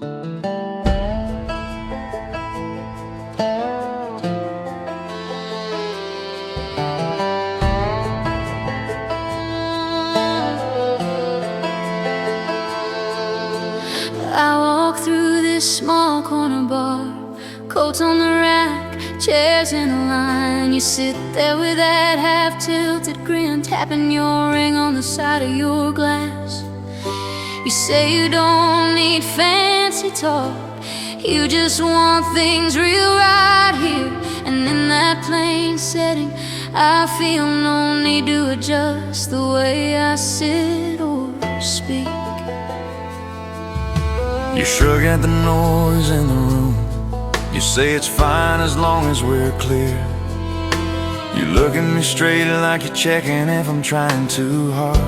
I walk through this small corner bar, coats on the rack, chairs in a line. You sit there with that half-tilted grin, tapping your ring on the side of your glass. You say you don't need fancy talk, you just want things real right here. And in that plain setting, I feel no need to adjust the way I sit or speak. You shrug at the noise in the room. You say it's fine as long as we're clear. You look at me straight like you're checking if I'm trying too hard.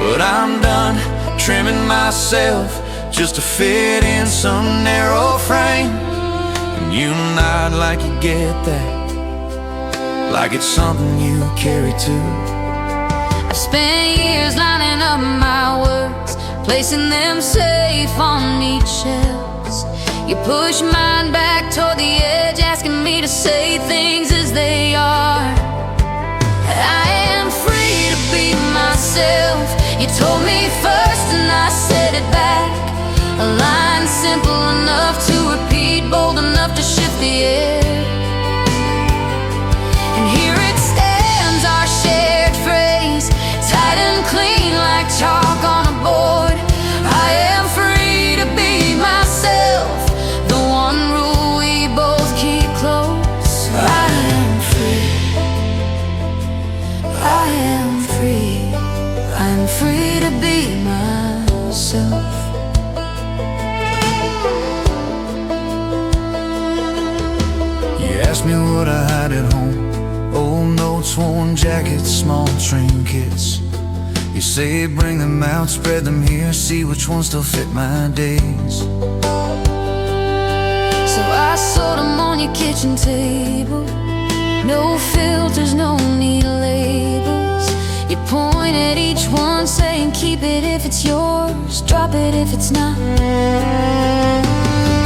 But I'm done trimming myself just to fit in some narrow frame. And you nod like you get that, like it's something you carry too. I've spent years lining up my words, placing them safe on neat shelves. You push mine back toward the edge, asking me to say things as they are. I am free to be myself. You told me first and I said it back. A line simple enough to repeat, bold enough to shift the air. And here it stands, our shared phrase, tight and clean like chalk on a board. I am free to be myself, the one rule we both keep close. I am free. I am free. I'm free to be myself. You ask me what I hide at home. Old notes, worn jackets, small trinkets. You say bring them out, spread them here, see which ones still fit my days. So I sort them on your kitchen table. No filters, no need labels. You point at each one saying keep it if it's yours, drop it if it's not.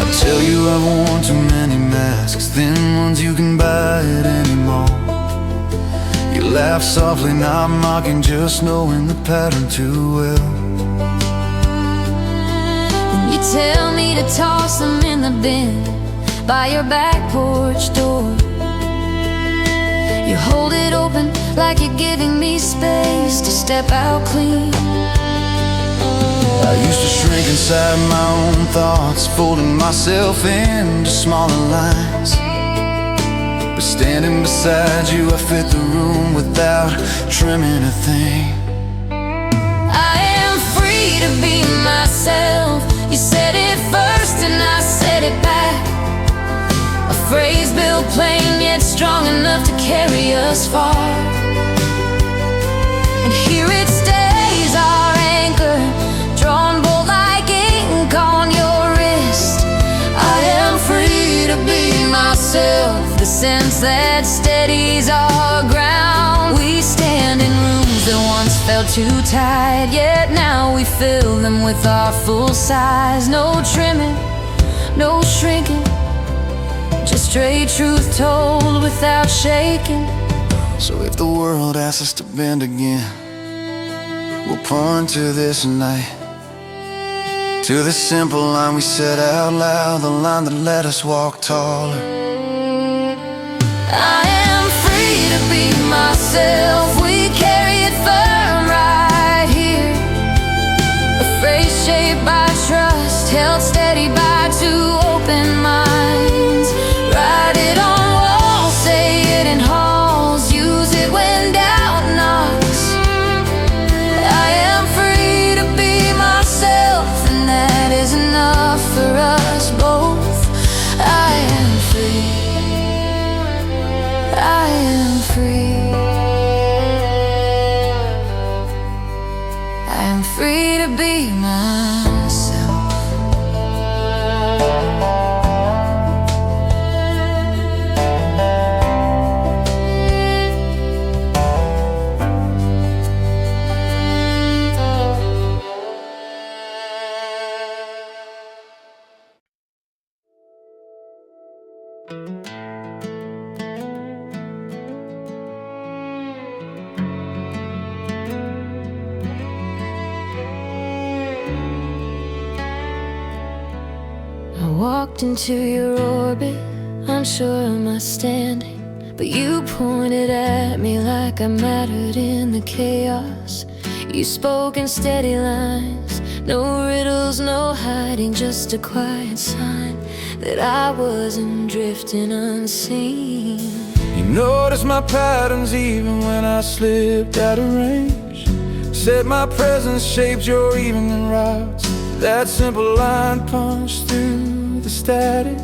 I tell you I've worn too many masks, thin ones you can buy at any mall. You laugh softly, not mocking, just knowing the pattern too well. And you tell me to toss them in the bin by your back porch door. You hold it open like you're giving me space to step out clean. I used to shrink inside my own thoughts, folding myself into smaller lines. But standing beside you, I fit the room without trimming a thing. I am free to be myself. You said it first and I said it back. A phrase built plain yet strong enough to carry us far. And here it stays, our anchor, drawn bold like ink on your wrist. I am free to be myself, the sense that steadies our ground. We stand in rooms that once felt too tight, yet now we fill them with our full size. No trimming, no shrinking, just straight truth told without shaking. So if the world asks us to bend again, we'll pour to this night, to the simple line we said out loud, the line that let us walk taller. I am free to be myself. We carry it firm right here. A phrase shaped by trust, held steady by two open minds. Write it on walls, say it in halls, use it when doubt knocks. I am free to be myself, and that is enough for us both. I am free. I am free. I am free to be myself. walked into your orbit, unsure of my standing, but you pointed at me like I mattered in the chaos. You spoke in steady lines, no riddles, no hiding, just a quiet sign that I wasn't drifting unseen. You noticed my patterns even when I slipped out of range. Said my presence shaped your evening routes. That simple line punched through the static,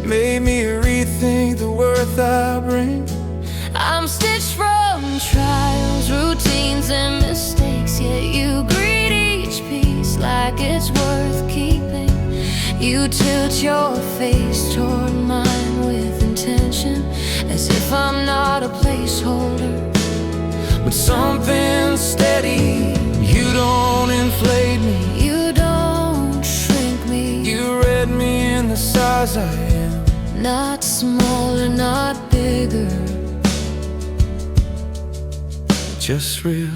made me rethink the worth I bring. I'm stitched from trials, routines, and mistakes, yet you greet each piece like it's worth keeping. You tilt your face toward mine with intention, as if I'm not a placeholder, but something steady. You don't inflate me, you don't shrink me. you read me in the size I am. Not smaller, not bigger, just real.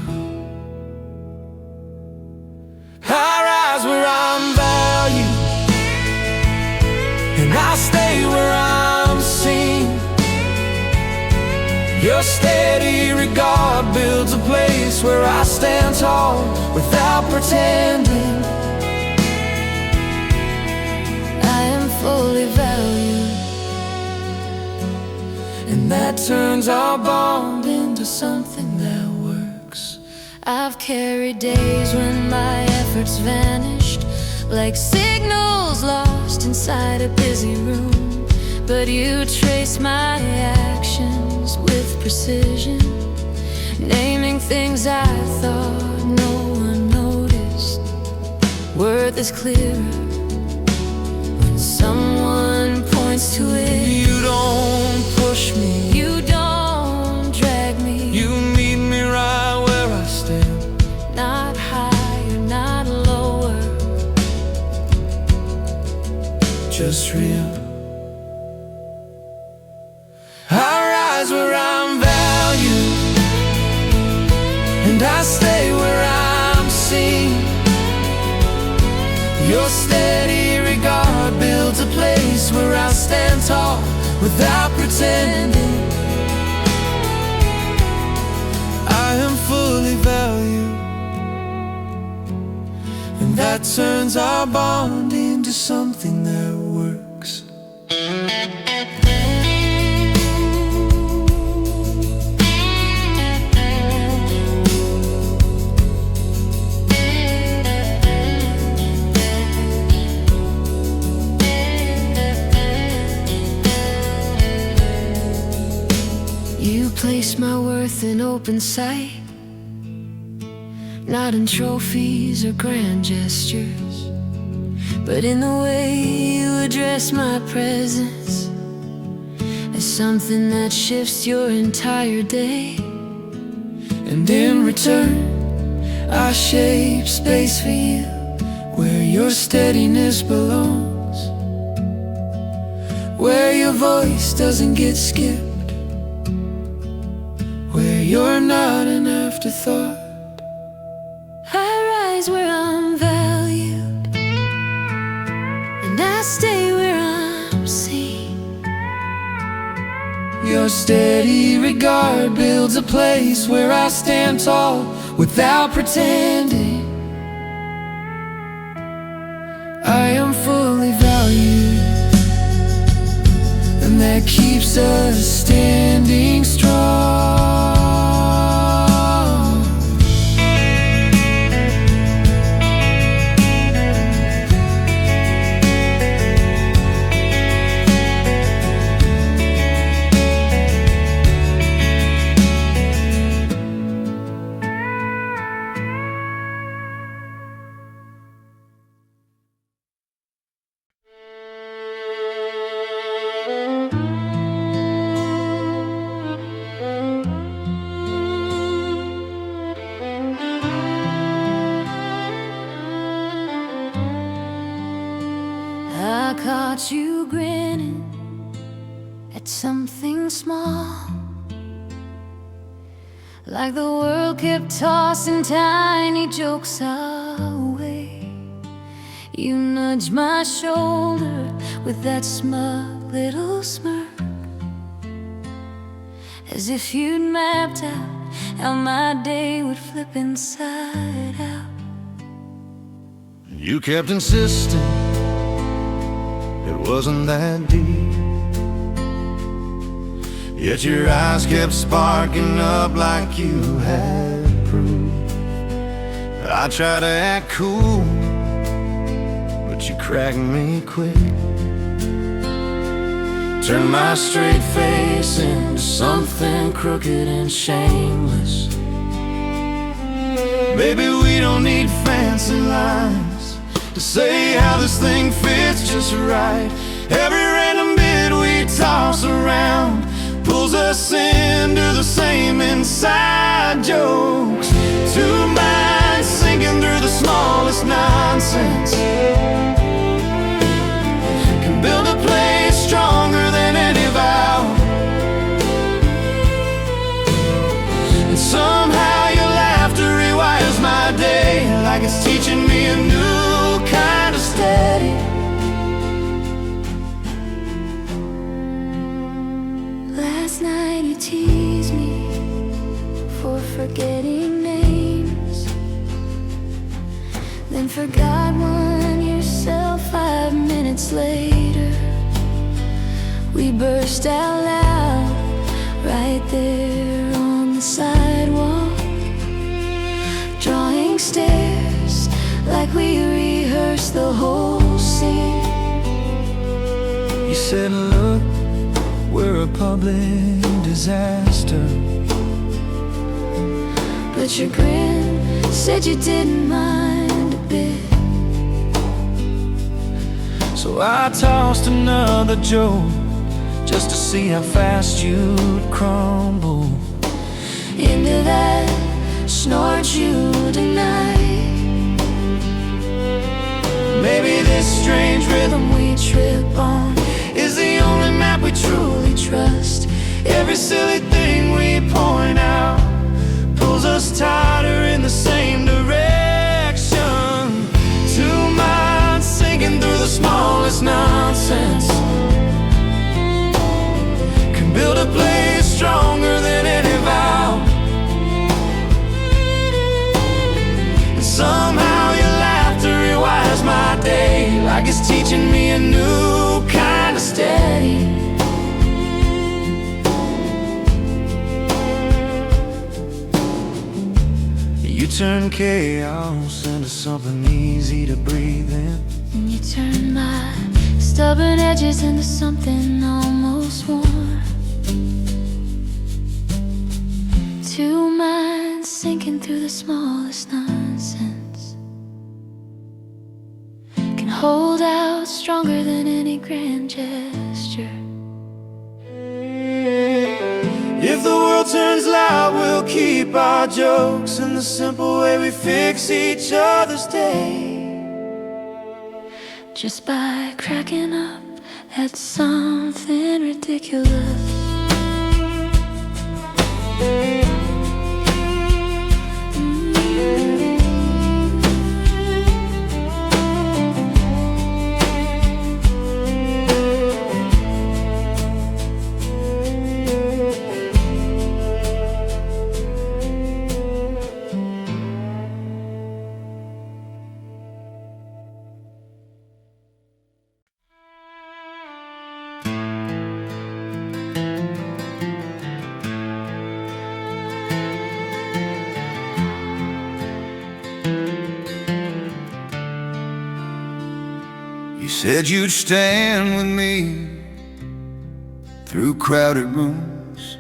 I rise where I'm valued, and I stay where I'm seen. Your steady regard builds a place where I stand tall without pretending. I am fully valued, and that turns our bond into something that works. I've carried days when my efforts vanished, like signals lost inside a busy room. But you trace my actions with precision, naming things I thought no one noticed. Worth is clearer when someone points to it. You don't push me, You don't drag me, you meet me right where I stand. not higher, not lower, Just real. I rise where I'm valued, and I stay where I'm seen. Your steady regard builds a place where I stand tall without pretending. I am fully valued, and that turns our bond into something that works. You place my worth in open sight, not in trophies or grand gestures, but in the way you address my presence as something that shifts your entire day. And in return, I shape space for you where your steadiness belongs, where your voice doesn't get skipped, where you're not an afterthought. I rise where I'm valued, and I stay where I'm seen. Your steady regard builds a place where I stand tall without pretending. I am fully valued, and that keeps us standing strong. I caught you grinning at something small, like the world kept tossing tiny jokes our way. You nudge my shoulder with that smug little smirk, as if you'd mapped out how my day would flip inside out. You kept insisting it wasn't that deep, yet your eyes kept sparking up like you had proof. I tried to act cool, but you cracked me quick. Turned my straight face into something crooked and shameless. Baby, we don't need fancy lines to say how this thing fits just right. Every random bit we toss around pulls us into the same inside jokes. Two minds sinking through the smallest nonsense can build a place stronger than any vow. And somehow your laughter rewires my day, like it's teaching me a new kind of steady. Last night you teased me for forgetting names, then forgot one yourself 5 minutes later. We burst out loud right there on the sidewalk, drawing stares like we rehearsed the whole scene. You said, look, we're a public disaster, but your grin said you didn't mind a bit. so I tossed another joke just to see how fast you'd crumble into that snort you denied. Maybe this strange rhythm We trip on is the only map we truly trust. Every silly thing we point out pulls us tighter in the same direction. Two minds sinking through the smallest nonsense can build a place stronger than any vow. And somehow your laughter rewires my day, like it's teaching me a new kind of steady. You turn chaos into something easy to breathe in. and you turn my stubborn edges into something almost warm. Two minds sinking through the smallest nonsense can hold out stronger than any grand gesture. If the world turns loud, we'll keep our jokes in the simple way we fix each other's day. Just by cracking up at something ridiculous. You said you'd stand with me through crowded rooms,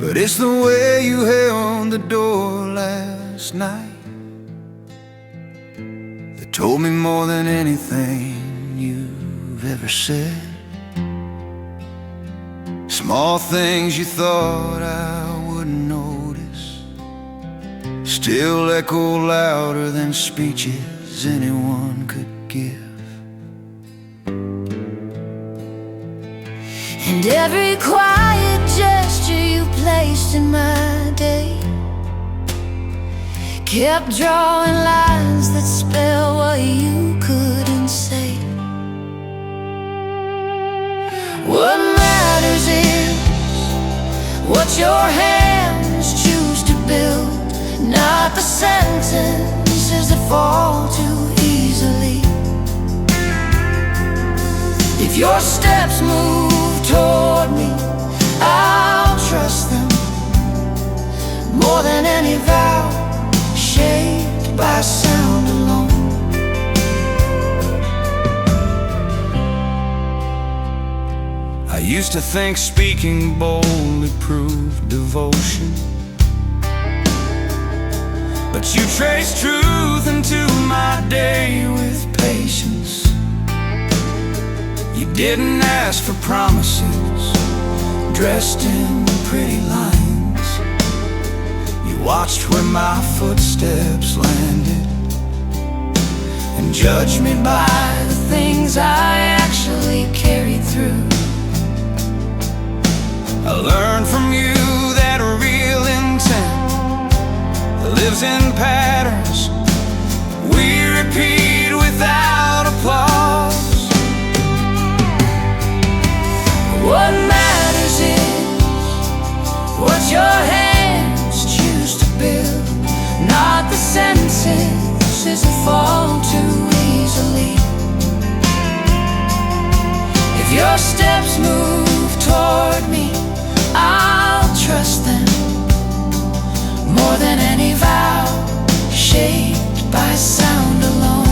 but it's the way you held the door last night that told me more than anything you've ever said. Small things you thought I wouldn't notice still echo louder than speeches anyone could give. And every quiet gesture you placed in my day kept drawing lines that spell what you couldn't say. What matters is what your hands choose to build, not the sentences that fall too easily. If your steps move toward me, I'll trust them more than any vow shaped by sound alone. I used to think speaking boldly proved devotion, but you traced truth into my day with patience. You didn't ask for promises dressed in pretty lines. You watched where my footsteps landed and judged me by the things I actually carried through. I learned from you that real intent lives in patterns we repeat without applause. What matters is what your hands choose to build, not the sentences that fall too easily. If your steps move toward me, I'll trust them more than any vow shaped by sound alone.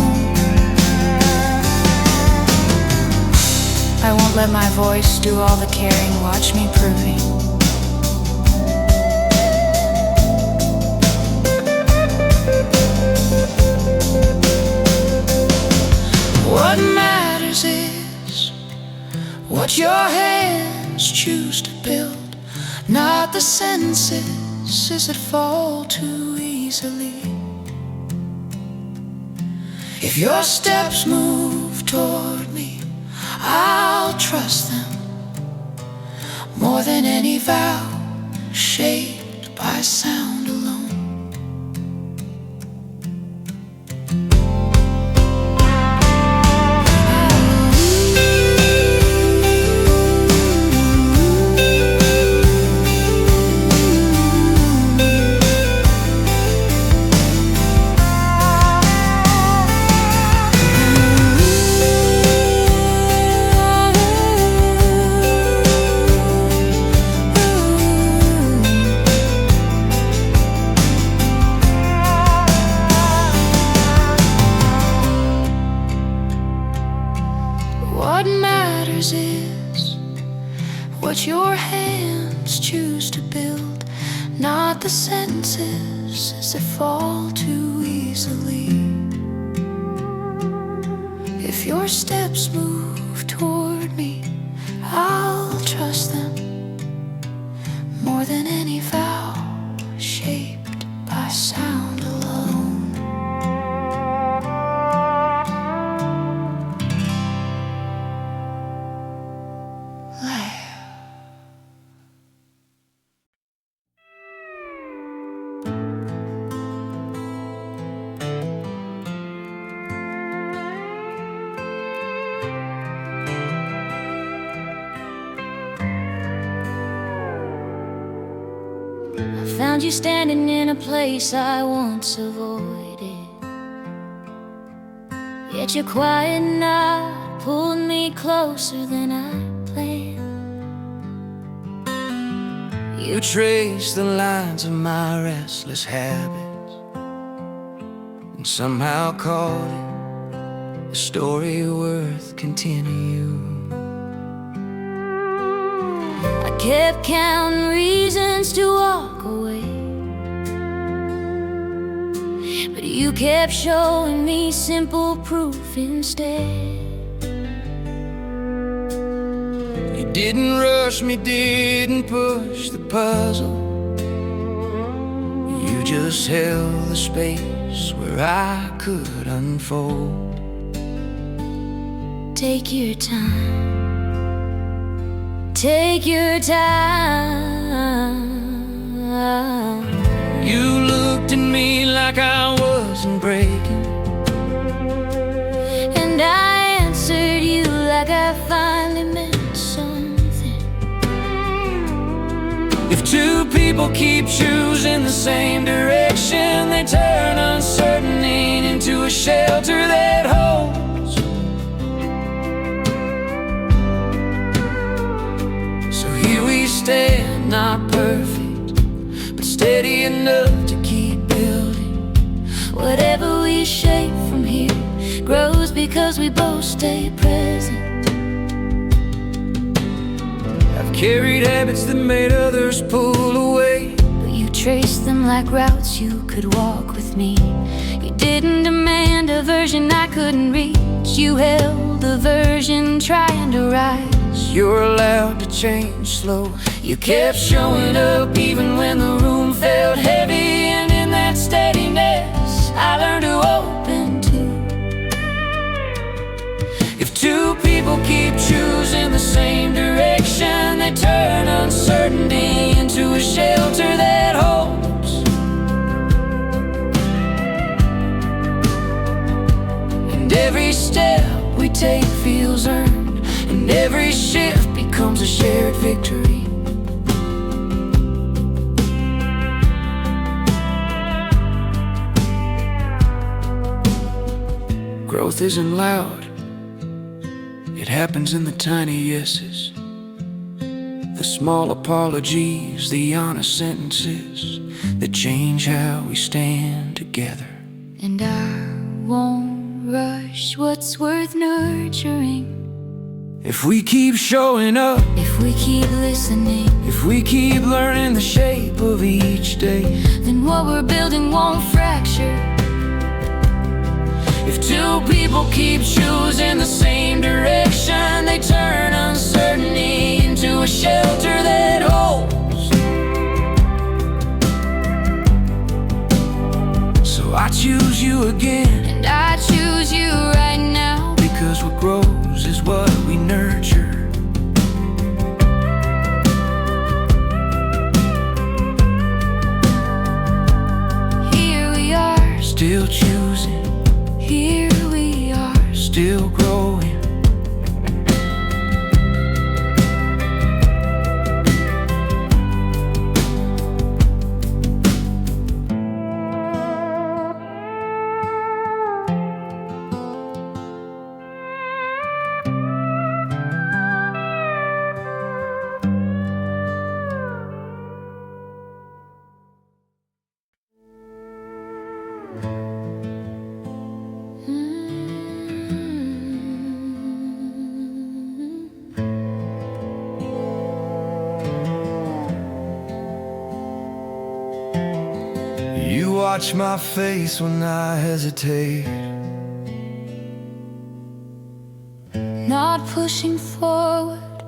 I won't let my voice do all the caring, watch me proving. What matters is what your hands choose to build, not the sentences that fall too easily. If your steps move toward me, I'll trust them more than any vow shaped by sound alone. What matters is what your hands choose to build, not the sentences that fall too easily. If your steps move toward me, I'll trust them more than any vow shaped by sound alone. Found you standing in a place I once avoided, yet your quiet nod pulled me closer than I planned. You traced the lines of my restless habits and somehow called it a story worth continuing. I kept counting reasons to walk away, but you kept showing me simple proof instead. You didn't rush me, didn't push the puzzle. You just held the space where I could unfold. Take your time. Take your time. You looked at me like I people keep choosing the same direction, they turn uncertainty into a shelter that holds. So here we stand, not perfect, but steady enough to keep building. Whatever we shape from here grows because we both stay present. I've carried habits that made others pull away, but you traced them like routes you could walk with me. You didn't demand a version I couldn't reach. You held the version trying to rise. You're allowed to change slow. You kept showing up even when the room felt heavy, and in that steadiness I learned to open to. If two people keep choosing the same direction, they turn uncertainty into a shelter that holds. And every step we take feels earned, and every shift becomes a shared victory. Growth isn't loud, it happens in the tiny yeses, the small apologies, the honest sentences that change how we stand together. And I won't rush what's worth nurturing. If we keep showing up, if we keep listening, if we keep learning the shape of each day, then what we're building won't fracture. If two people keep choosing the same direction, they turn uncertainty into a shelter that holds. So I choose you again, and I choose you right now, because what grows is what we nurture. Here we are, still choosing. Here we are, still growing. You watch my face when I hesitate, not pushing forward,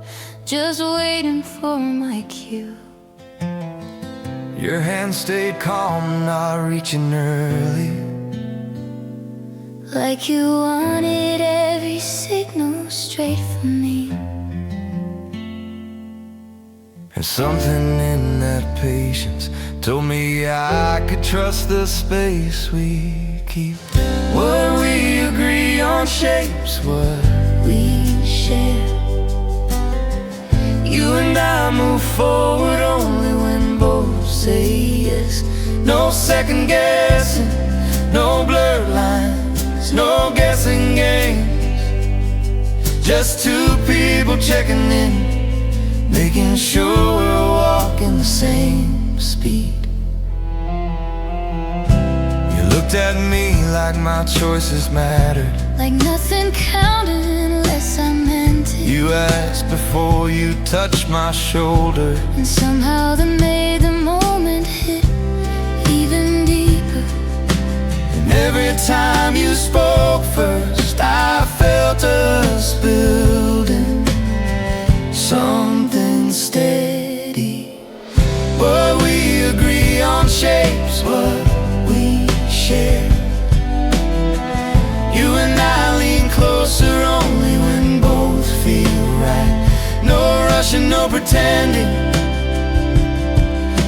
just waiting for my cue. Your hand stayed calm, not reaching early, like you wanted every signal straight from me. and something in that patience told me I could trust the space we keep. What we agree on shapes what we share. You and I move forward only when both say yes. No second guessing, no blurred lines, no guessing games. Just two people checking in, making sure we're walking the same speed. You looked at me like my choices mattered, like nothing counted unless I meant it. You asked before you touched my shoulder, and somehow that made the moment hit even deeper. And every time you spoke first, I felt us building something steady. What we agree on shapes what we share. You and I lean closer only when both feel right. No rushing, no pretending,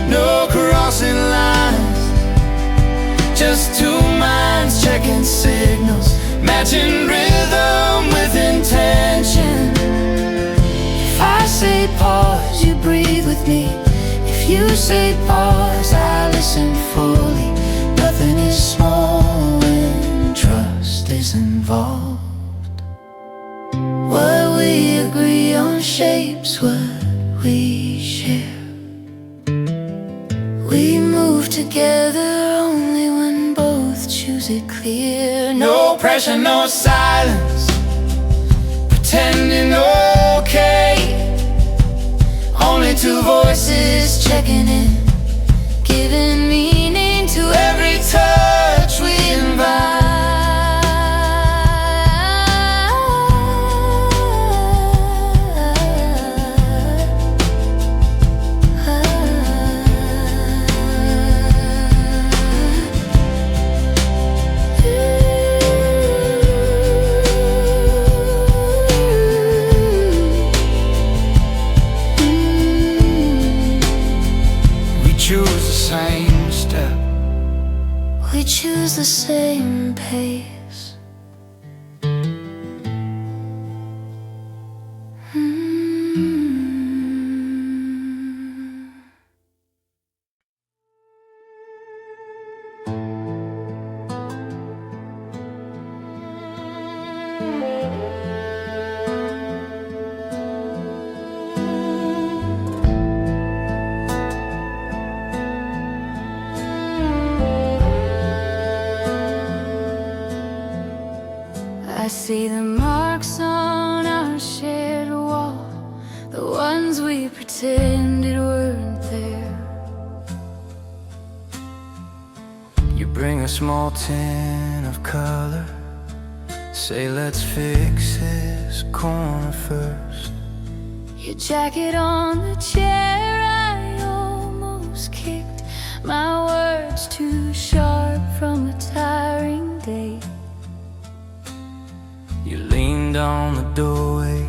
no crossing lines. Just two minds checking signals, matching rhythm with intention. If I say pause, you breathe with me. If you say pause, I listen fully. Nothing is small when trust is involved. What we agree on shapes what we share. We move together only when both choose it clear. No pressure, no silence, pretending okay. Only two voices checking in, giving meaning to every touch we invite. We choose the same pace. I see the marks on our shared wall, the ones we pretended weren't there. You bring a small tin of color, say let's fix this corner first. Your jacket on the chair I almost kicked, my words too sharp from a tiring day. You leaned on the doorway,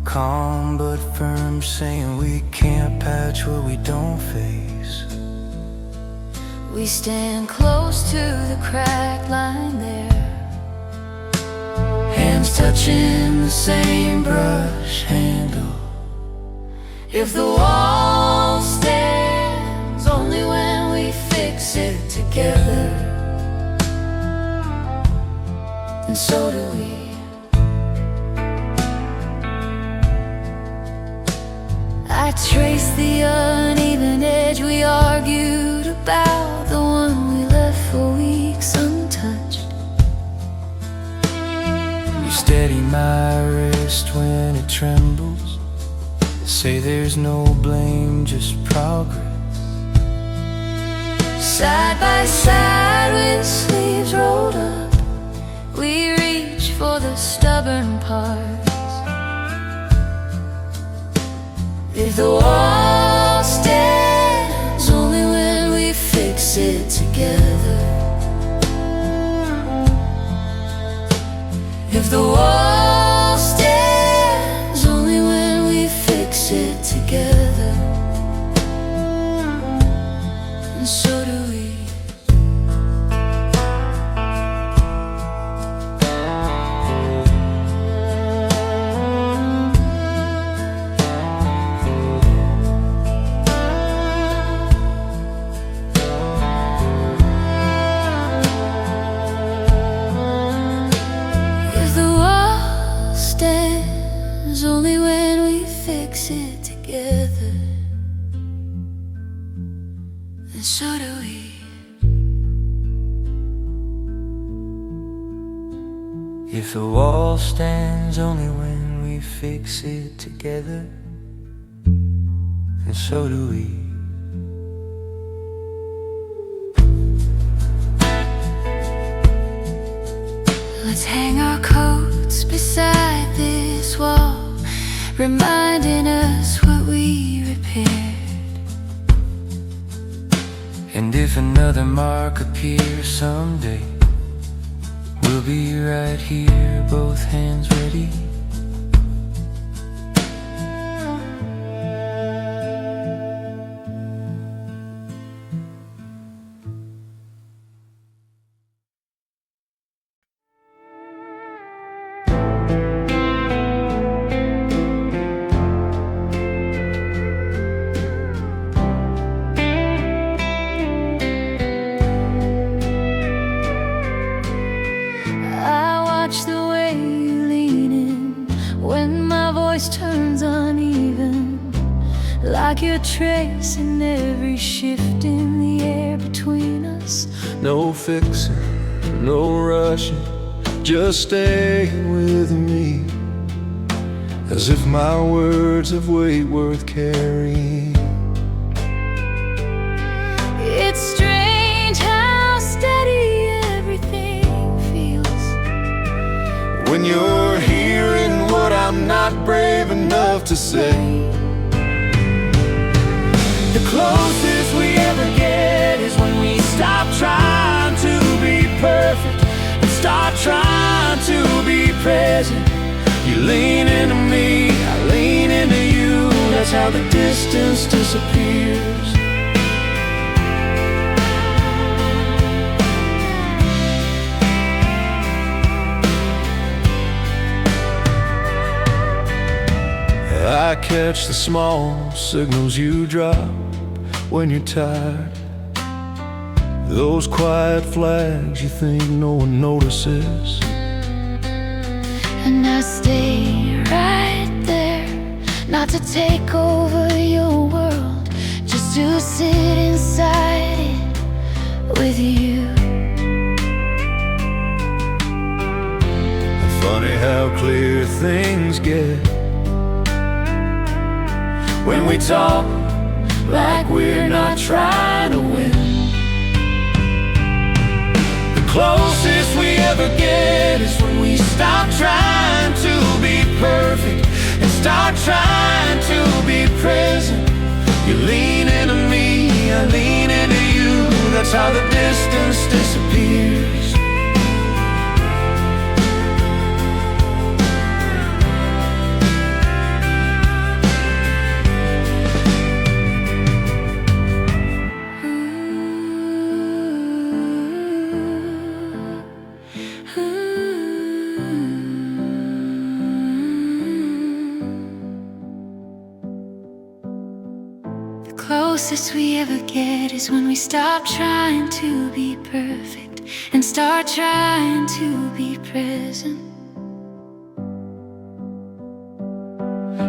calm but firm, saying we can't patch what we don't face. We stand close to the crack line there, Hands touching the same brush handle. if the wall stands only when we fix it together, then so do we. I trace the uneven edge we argued about, the one we left for weeks untouched. You steady my wrist when it trembles, say there's no blame, just progress. Side by side with sleeves rolled up, we reach for the stubborn parts. If the wall stands only when we fix it together, if the wall stands only when we fix it together, and so do we. Only when we fix it together, and so do we. If the wall stands only when we fix it together, and so do we. Let's hang our coats beside this wall, reminding us what we repaired. And if another mark appears someday, we'll be right here, both hands ready. like you're tracing every shift in the air between us. No fixing, no rushing, just stay with me, as if my words have weight worth carrying. It's strange how steady everything feels when you're hearing what I'm not brave enough to say. The closest we ever get is when we stop trying to be perfect and start trying to be present. You lean into me, I lean into you. That's how the distance disappears. I catch the small signals you drop when you're tired, those quiet flags you think no one notices. And I stay right there, not to take over your world, just to sit inside it with you. Funny how clear things get when we talk like we're not trying to win. The closest we ever get is when we stop trying to be perfect and start trying to be present. You lean into me, I lean into you. That's how the distance disappears. Closest we ever get is when we stop trying to be perfect and start trying to be present.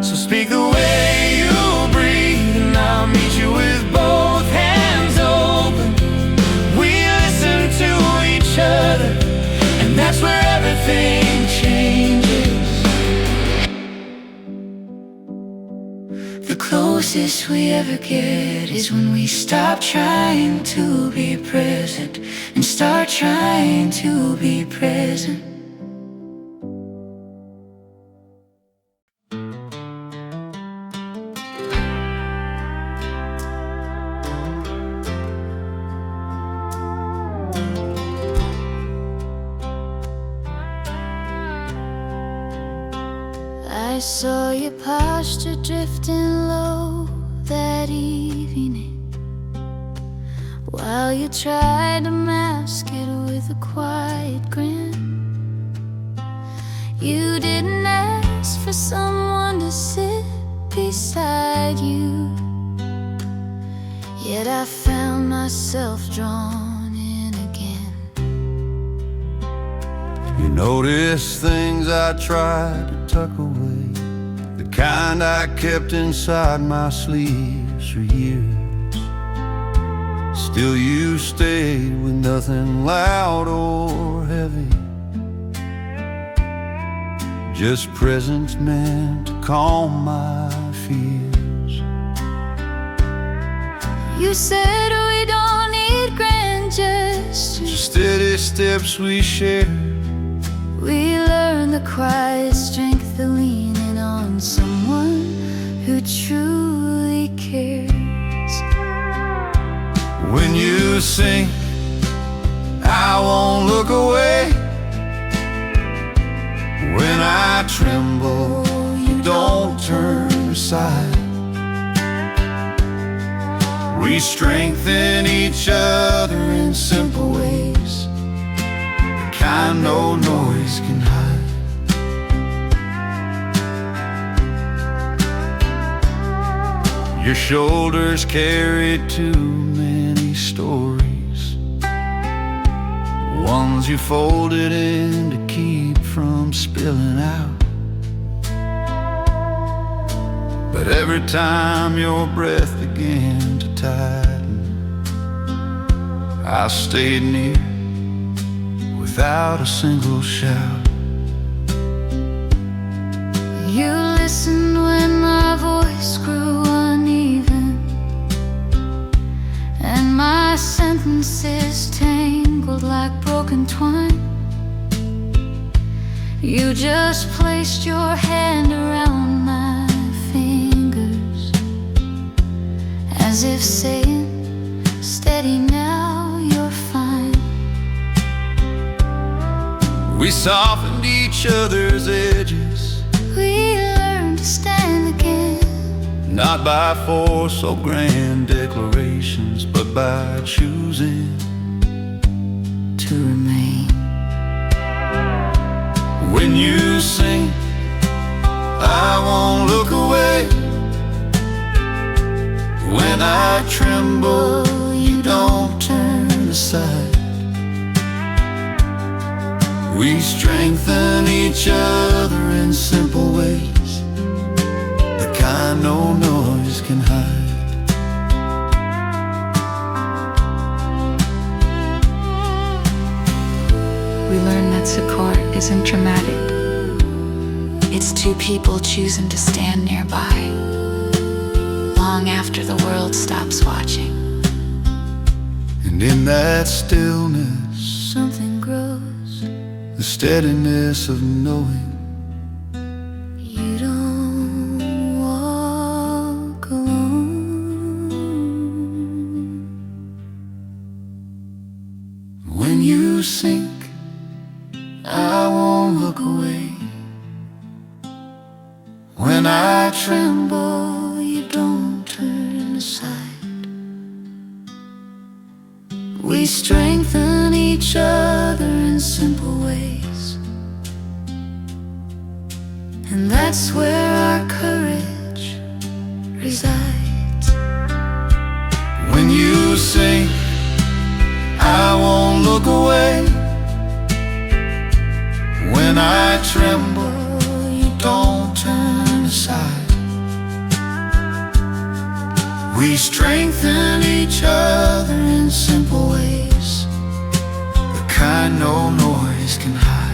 So speak the way you breathe, and I'll meet you with both hands open. We listen to each other, and that's where everything changes. The closest we ever get is when we stop trying to be present and start trying to be present. I saw your posture drifting low that evening, while you tried to mask it with a quiet grin. You didn't ask for someone to sit beside you, yet I found myself drawn in again. You notice things I tried to tuck away, the kind I kept inside my sleeves for years. Still you stayed with nothing loud or heavy, just presence meant to calm my fears. You said we don't need grand gestures, Just steady steps we share. we learn the quiet strength of leaning on someone who truly cares. When you sing, I won't look away. When I tremble, you don't turn aside. We strengthen each other in simple ways, the kind no noise can hide. Your shoulders carry too many stories, ones you folded in to keep from spilling out. But But every time your breath began to tighten, I stayed near without a single shout. You listened when my voice grew uneven, and my sentences tangled like broken twine. You just placed your hand around my fingers, as if saying, steady now, you're fine. We softened each other's edges, we learned to stand again, not by force or grand declarations, but by choosing to remain. When you sing, I won't look away. When I tremble, you don't turn aside. We strengthen each other in simple ways, the kind no noise can hide. We learn that support isn't dramatic. It's two people choosing to stand nearby, long after the world stops watching. And in that stillness, Something grows, the steadiness of knowing you don't walk alone. when you sink, I won't look away. When I tremble, You don't turn aside. We strengthen each other in simple ways, and that's where our courage resides. when you sing, I won't look away. When I tremble, You don't turn aside. We strengthen each other in simple ways, the kind no noise can hide.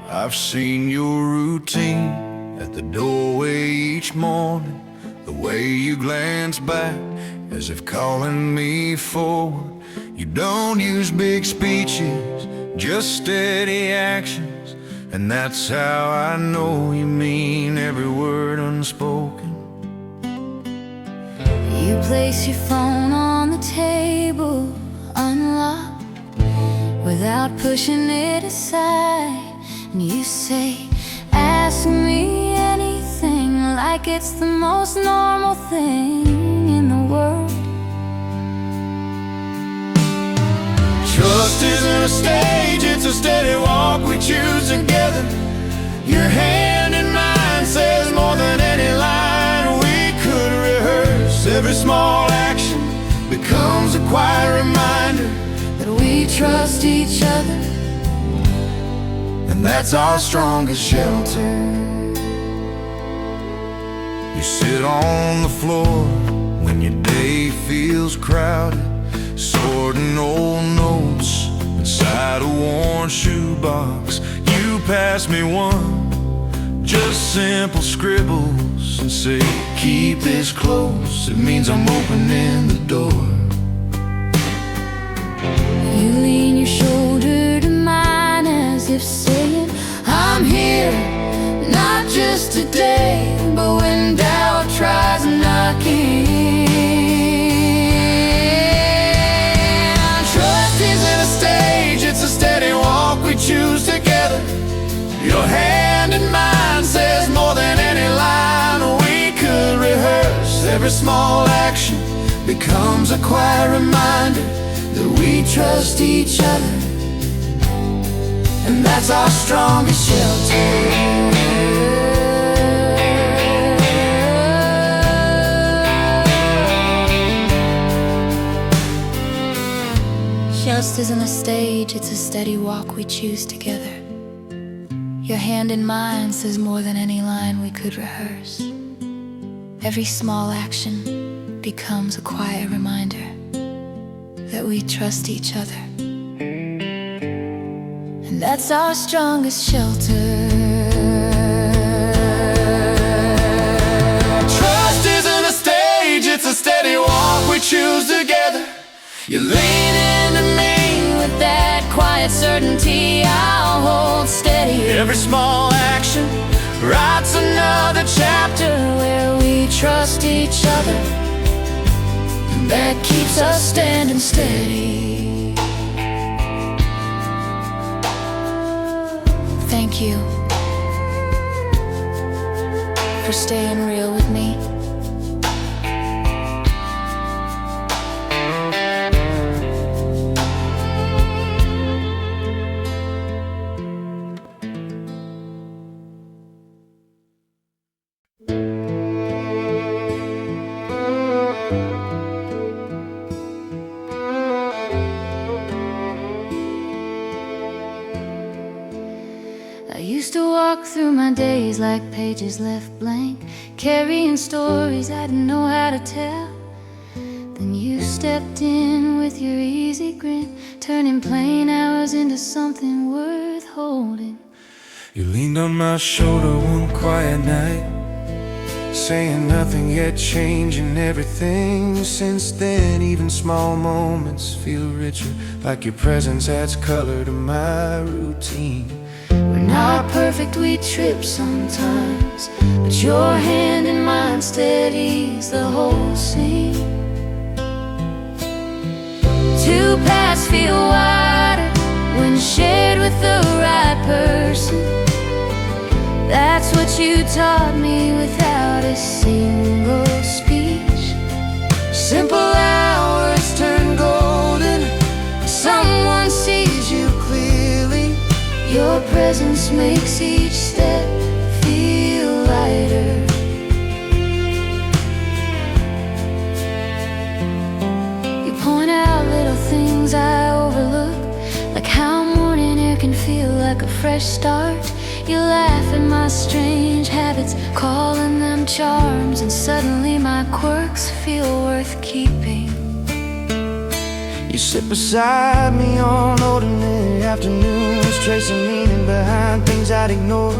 I've seen your routine at the doorway each morning, the way you glance back as if calling me forward. You don't use big speeches, just steady actions, and that's how I know you mean every word unspoken. You place your phone on the table, unlocked, without pushing it aside. And you say, ask me anything, like it's the most normal thing in the world. Trust isn't a stage, it's a steady walk we choose together. Your hand in mine says more than any line we could rehearse. Every small action becomes a quiet reminder That we trust each other, and that's our strongest shelter. You sit on the floor when your day feels crowded, sorting old notes inside a worn shoebox. You pass me one, just simple scribbles, and say, keep this close, it means I'm opening the door. your shoulder to mine, as if saying, I'm here, not just today, but when doubt tries knocking. Trust isn't a stage, it's a steady walk we choose together. Your hand in mine says more than any line we could rehearse. Every small action becomes a quiet reminder that we trust each other, and that's our strongest shelter. Trust isn't a stage, it's a steady walk we choose together. Your hand in mine says more than any line we could rehearse. Every small action becomes a quiet reminder that we trust each other, and that's our strongest shelter. Trust isn't a stage, it's a steady walk we choose together. You lean into me with that quiet certainty, I'll hold steady. Every small action writes another chapter where we trust each other, and that keeps us standing steady. Thank you for staying real with me. I used to walk through my days like pages left blank, carrying stories I didn't know how to tell. Then you stepped in with your easy grin, turning plain hours into something worth holding. You leaned on my shoulder one quiet night, saying nothing yet, changing everything since then. Even small moments feel richer, like your presence adds color to my routine. We're not perfect, we trip sometimes, but your hand in mine steadies the whole scene. Two paths feel wider when shared with the right person. That's what you taught me without a single speech. Simple hours turn golden, someone sees you clearly. Your presence makes each step feel lighter. You point out little things I overlook, like how morning air can feel like a fresh start. You laugh at my strange habits, calling them charms, and suddenly my quirks feel worth keeping. You sit beside me on ordinary afternoons, tracing meaning behind things I'd ignore.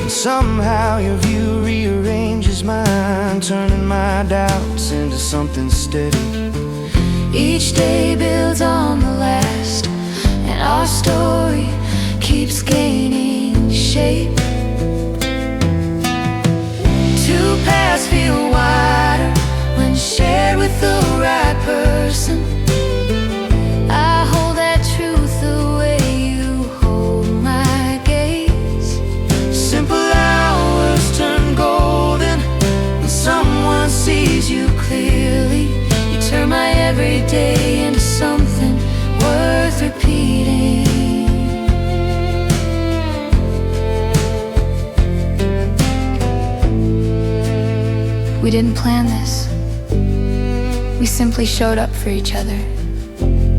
And somehow your view rearranges mine, turning my doubts into something steady. Each day builds on the last, and our story keeps gaining shape. Two paths feel wider when shared with the right person. I hold that truth the way you hold my gaze. Simple hours turn golden when someone sees you clearly. You turn my everyday into something worth repeating. We didn't plan this. We simply showed up for each other,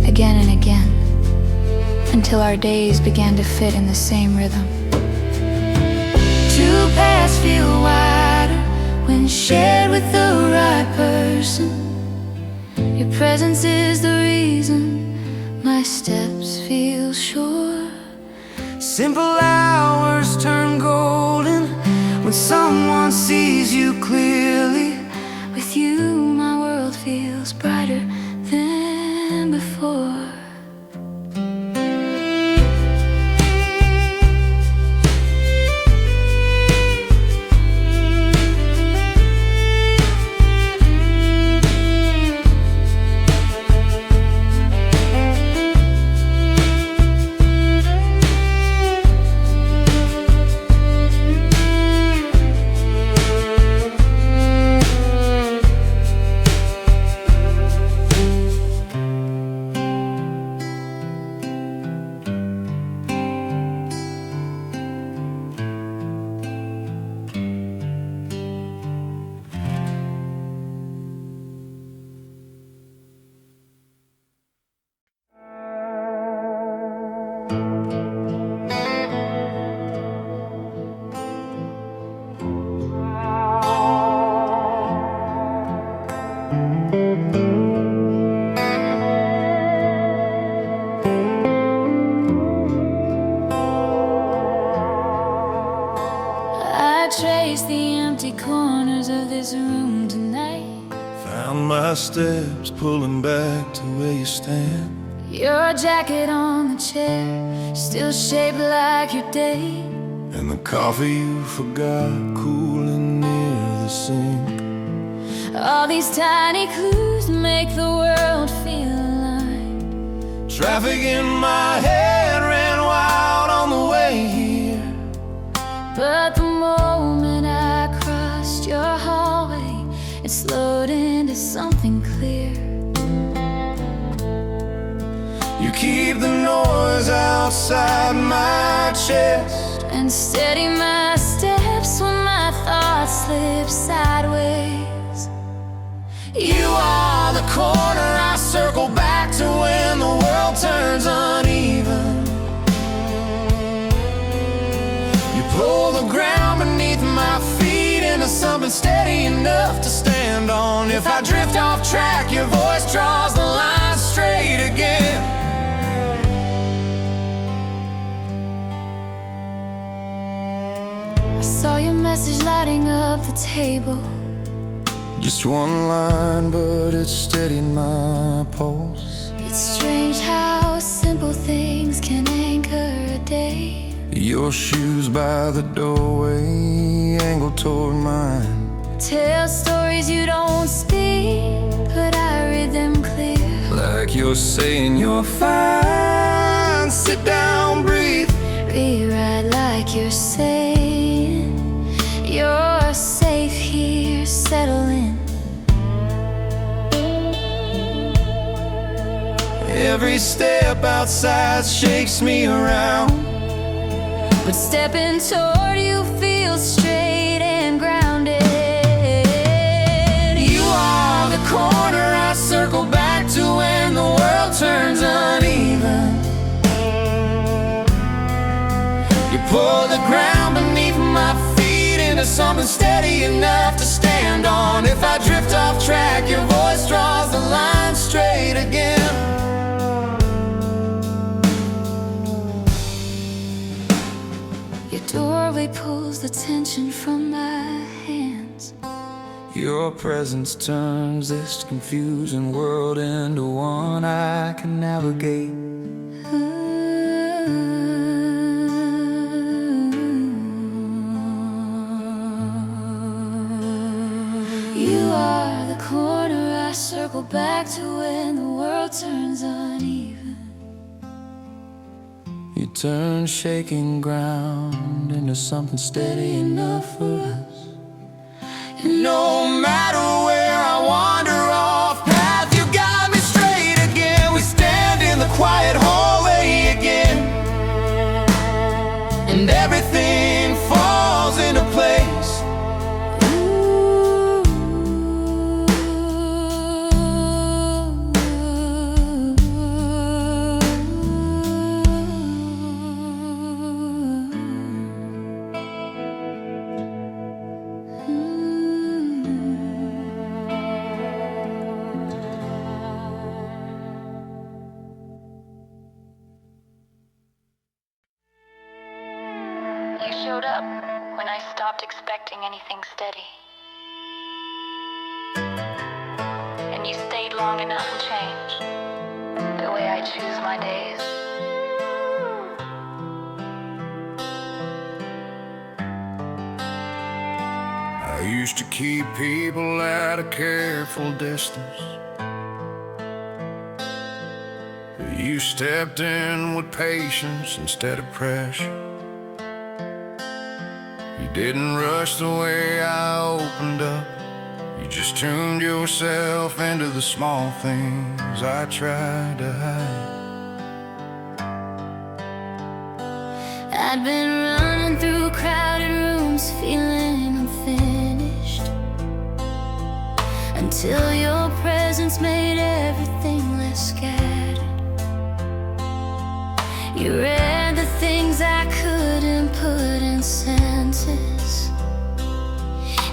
again and again, until our days began to fit in the same rhythm. Two paths feel wider when shared with the right person. Your presence is the reason my steps feel sure. Simple hours turn golden when someone sees you clearly. With you, my world feels brighter than before. trace the empty corners of this room tonight. Found my steps pulling back to where you stand. Your jacket on the chair, still shaped like your day. And the coffee you forgot cooling near the sink. All these tiny clues make the world feel alive. Traffic in my head ran wild on the way here. But the moment I crossed your hallway, it slowed into something clear. You keep the noise outside my chest and steady my steps when my thoughts slip sideways. You are the corner I circle back to when the world turns uneven. You pull the ground beneath my feet into something steady enough to stand on. If I drift off track, your voice draws the line straight again. I saw your message lighting up the table. Just one line, but it steadied my pulse. It's strange how simple things can anchor a day. Your shoes by the doorway, angled toward mine. Tell stories you don't speak, but I read them clear. Like you're saying you're fine, sit down, breathe. Rewrite like you're saying you're safe here, settle in. Every step outside shakes me around, but stepping toward you feels straight and grounded. You are the corner I circle back to when the world turns uneven. You pull the ground beneath my feet into something steady enough to stand on. If I drift off track, your voice draws the line straight again. Doorway pulls the tension from my hands. Your presence turns this confusing world into one I can navigate. You are the corner I circle back to when the world turns uneven. You turn shaking ground into something steady enough for us. And no matter where I wander off path, you guide me straight again. We stand in the quiet hallway again, and everything falls into place. You showed up when I stopped expecting anything steady. And you stayed long enough to change the way I choose my days. I used to keep people at a careful distance. You stepped in with patience instead of pressure. You didn't rush the way I opened up. You just tuned yourself into the small things I tried to hide. I'd been running through crowded rooms feeling unfinished, until your presence made everything less scattered. You read the things I couldn't put in sentences,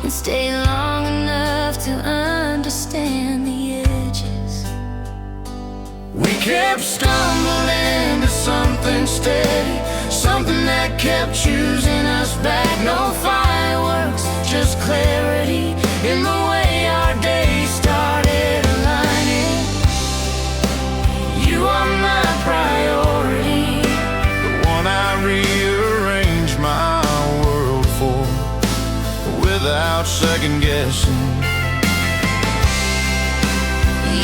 and stayed long enough to understand the edges. We kept stumbling to something steady, something that kept choosing us back. No fireworks, without second guessing.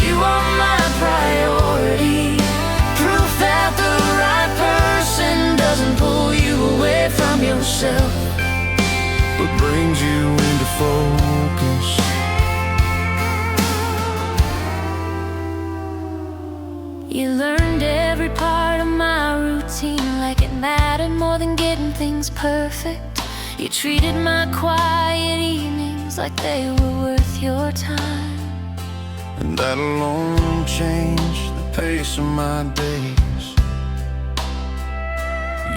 You are my priority, proof that the right person doesn't pull you away from yourself, but brings you into focus. You learned every part of my routine like it mattered more than getting things perfect. You treated my quiet evenings like they were worth your time, And that alone changed the pace of my days.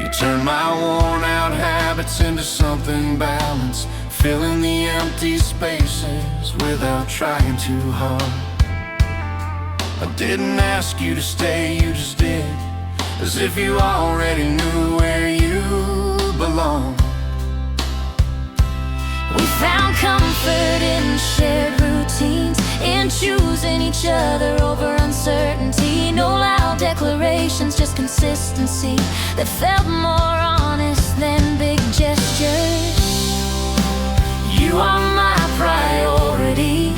You turned my worn out habits into something balanced, filling the empty spaces without trying too hard. I didn't ask you to stay, you just did, as if you already knew where you belong. we found comfort in shared routines, in choosing each other over uncertainty. No loud declarations, just consistency that felt more honest than big gestures. You are my priority,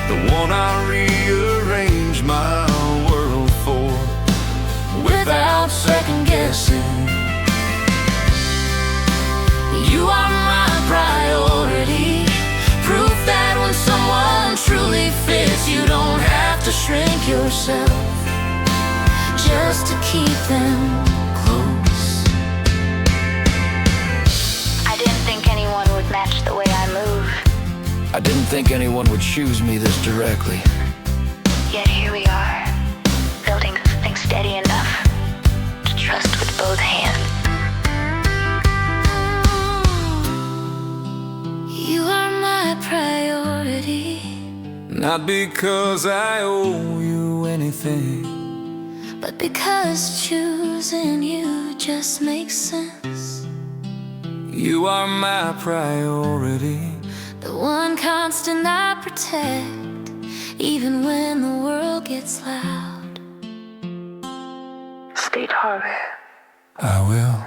The one I rearranged my world for, without second guessing. You are my priority, proof that when someone truly fits, you don't have to shrink yourself just to keep them close. I didn't think anyone would match the way I move, I didn't think anyone would choose me this directly. yet here we are, building something steady enough to trust with both hands. You are my priority, not because I owe you anything, but because choosing you just makes sense. you are my priority. The one constant I protect, even when the world gets loud. State Harbor. I will.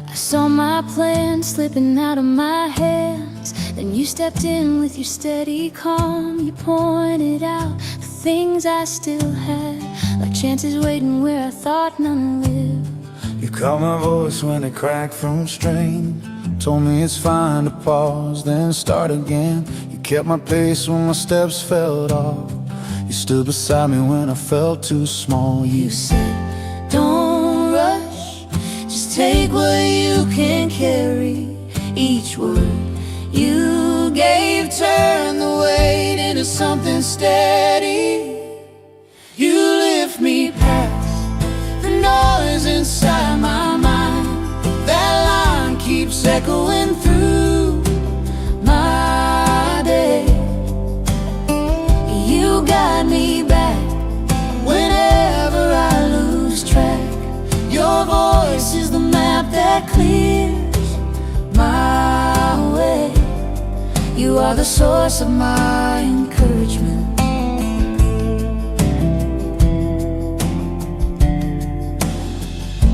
I saw my plan slipping out of my hands. Then you stepped in with your steady calm. You pointed out the things I still had, like chances waiting where I thought none lived. You caught my voice when it cracked from strain, told me it's fine to pause, then start again. You kept my pace when my steps fell off. You stood beside me when I felt too small. You said, don't rush, just take what you can carry. Each word you gave turned the weight into something steady. You lift me past the noise inside my mind. That line keeps echoing through my day. You guide me back whenever I lose track. Your voice is the map that clears my way. You are the source of my encouragement.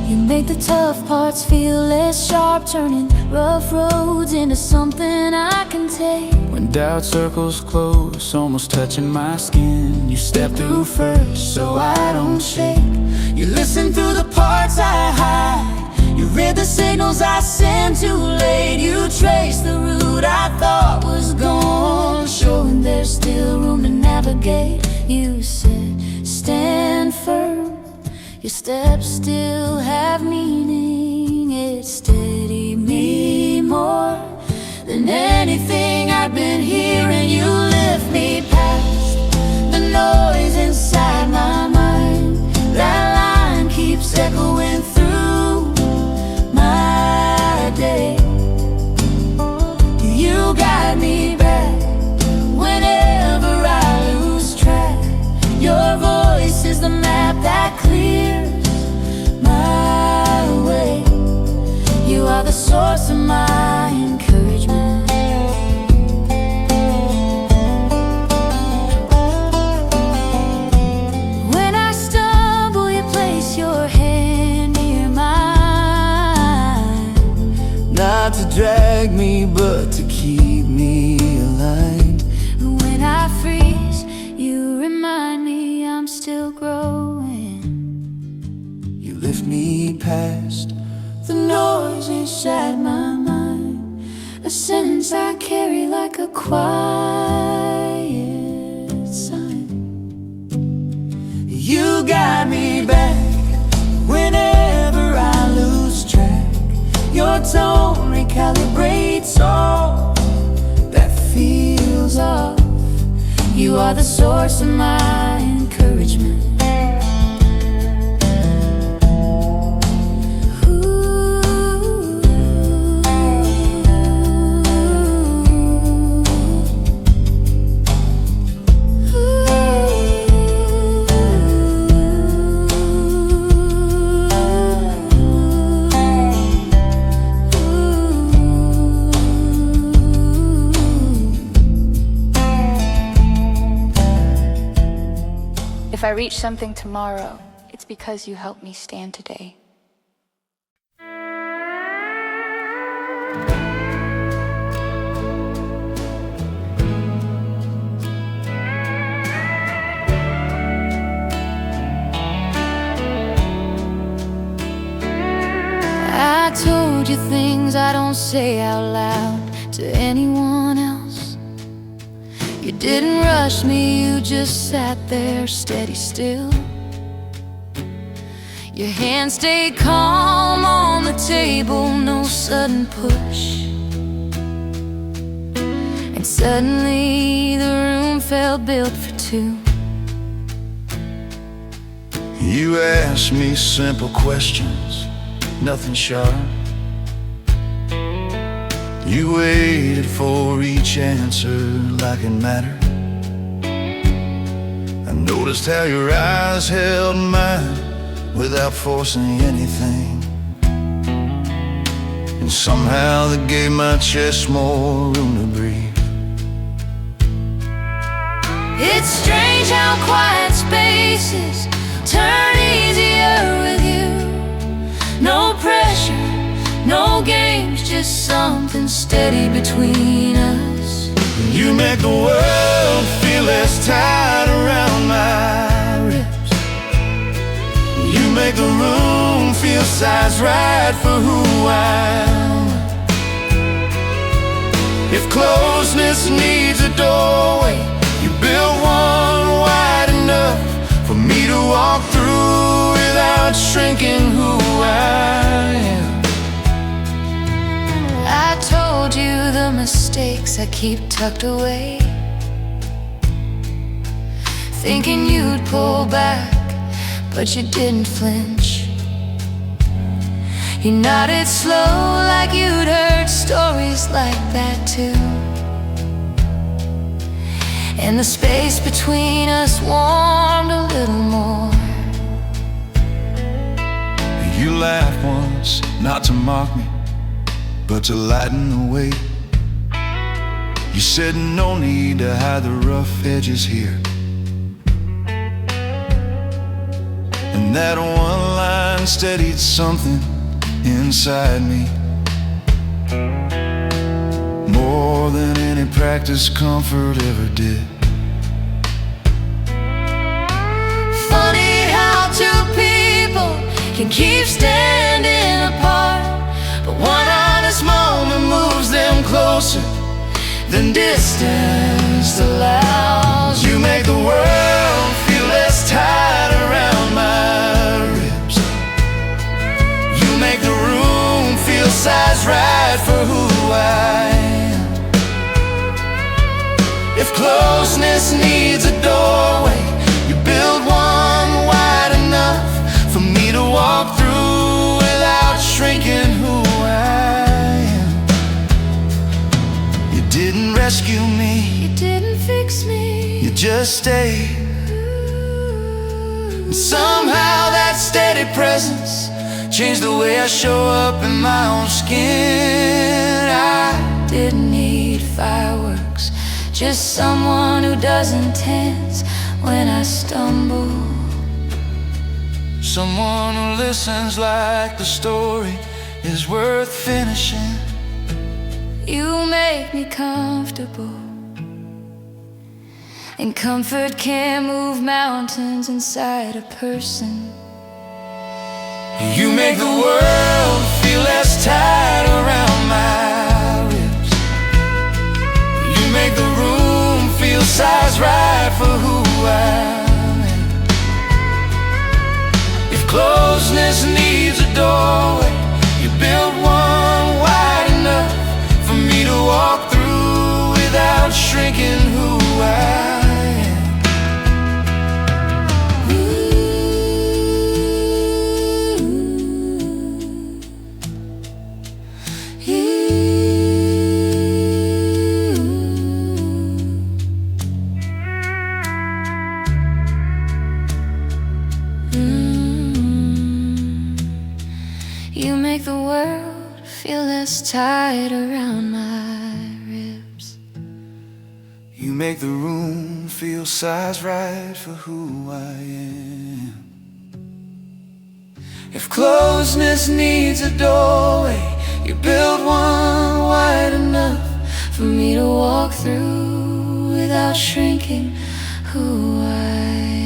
You make the tough parts feel less sharp, turning rough roads into something I can take. When doubt circles close, almost touching my skin, you step through first so I don't shake. You listen through the parts I hide, you read the signals I send too late. You trace the route I thought was gone, showing there's still room to navigate. You said, stand firm, your steps still have meaning. It steadied me more than anything I've been hearing. You lift me past the noise inside my mind. That line keeps echoing through my day. are the source of my encouragement. When I stumble, you place your hand near mine, not to drag me, but to keep me aligned. when I freeze, you remind me I'm still growing. You lift me past The noise inside my mind, a sentence I carry like a quiet sign. you, guide me back whenever I lose track. Your tone recalibrates all That feels off. You are the source of my encouragement. If I reach something tomorrow, it's because you helped me stand today. I told you things I don't say out loud to anyone else. You didn't rush me, you just sat there steady still. Your hand stayed calm on the table, no sudden push. And suddenly the room felt built for two. You asked me simple questions, nothing sharp. You waited for each answer like it mattered. I noticed how your eyes held mine without forcing anything, and somehow that gave my chest more room to breathe. It's strange how quiet spaces turn easier with you. No pressure, no games, just something steady between us. You make the world feel less tight around my ribs. You make the room feel size right for who I am. If closeness needs a doorway, you build one wide enough for me to walk through without shrinking who I am. I told you the mistakes I keep tucked away, thinking you'd pull back, but you didn't flinch. You nodded slow like you'd heard stories like that too. And the space between us warmed a little more. You laughed once, not to mock me, but to lighten the weight. You said no need to hide the rough edges here. And that one line steadied something inside me, more than any practice comfort ever did. Funny how two people can keep standing apart, but one honest moment moves them closer than distance allows. You make the world feel less tight around my ribs. You make the room feel size right for who I am. If closeness needs a doorway, you build one wide enough for me to walk through without shrinking who I am. You didn't rescue me, You didn't fix me. you just stayed. And somehow that steady presence changed the way I show up in my own skin. I Didn't need fireworks, just someone who doesn't tense when I stumble. Someone who listens like the story is worth finishing. You make me comfortable, and comfort can move mountains inside a person. You make the world feel less tight around my ribs. You make the room feel size right for who I am. If closeness needs a doorway, you build one wide enough for me to walk through without shrinking who I am. You make the world feel less tight around my ribs. You make the room feel size right for who I am. If closeness needs a doorway, you build one wide enough For me to walk through without shrinking who I am.